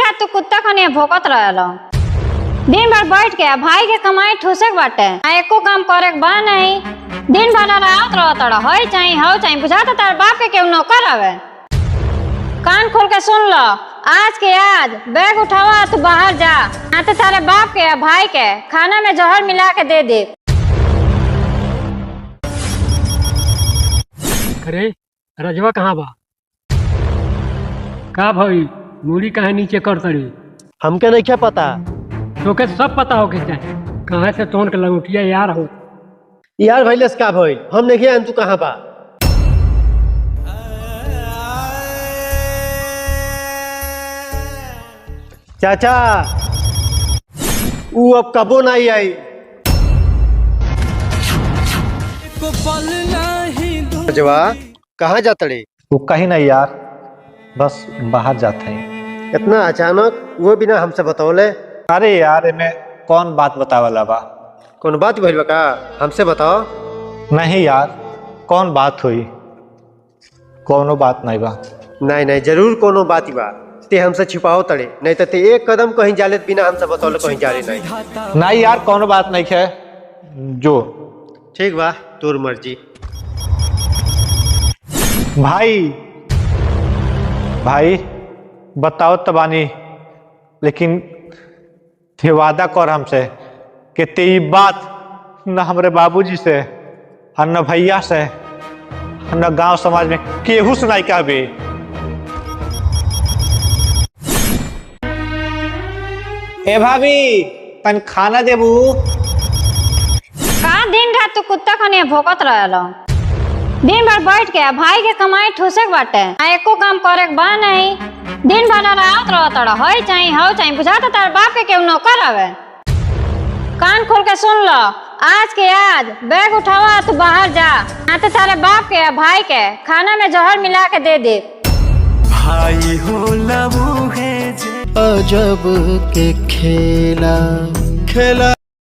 रात तू कुत्ता खनिया भोकत रहलो। दिन भर बैठ के भाई के कमाई ठूसे बाटे, एको काम करे के बा नहीं। दिन भर रात रहत होई चाहे हो चाहे बुझाता तार बाप के केहू नौकर आवे। कान खोल के सुन लो, आज के आज बैग उठावा तू बाहर जा, ना तो तारे बाप के या भाई के खाना में जहर मिला के दे दे। अरे रजवा कहाँ बा? का भाई मूड़ी कहाँ नीचे कर तड़ी? हमके नहीं क्या पता। तोके सब पता हो के चाहे कहाँ से तोन के लंगोटिया यार हो। यार भैलेस का भाई हम नहीं किया, तू कहाँ बा? चाचा वो अब कबो नहीं आई। रजवा कहाँ जाता रे? वो कहीं नहीं यार, बस बाहर जाते हैं। इतना अचानक वो बिना हमसे बतौले? अरे यार मैं कौन बात बतावला बा? कौन बात भइल बा का? हमसे बताओ। नहीं यार कौन बात हुई? कोनो बात नहीं बा। नहीं नहीं जरूर कोनो बात ही बा। ते हमसे छिपाओ तड़े, नहीं तो ते एक कदम कहीं जाले बिना हमसे बतौले कहीं जाले नहीं। नहीं यार कोनो बात नहीं है। जो ठीक बा तोर मर्जी। भाई भाई बताओ तबानी, लेकिन ते वादा कर हमसे कि ते ई बात न हमरे बाबूजी से और न भैया से न गांव समाज में केहू सुनाई का बे। ए भाभी तन खाना देबू? का दिन रात तू कुत्ता खनिया भोकत रहलो। दिन भर बैठ के भाई के कमाई ठूसे बाटे, एको काम करे के बा नहीं। दिन भर रात रहत होई चाहे हो चाहे बुझाता तार बाप के केहू नौकर आवे। कान खोल के सुन लो, आज के आज बैग उठावा तू बाहर जा, ना तो तारे बाप के या भाई के खाना में जहर मिला के दे दे। भाई हो लबू है अजब के खेला खेला।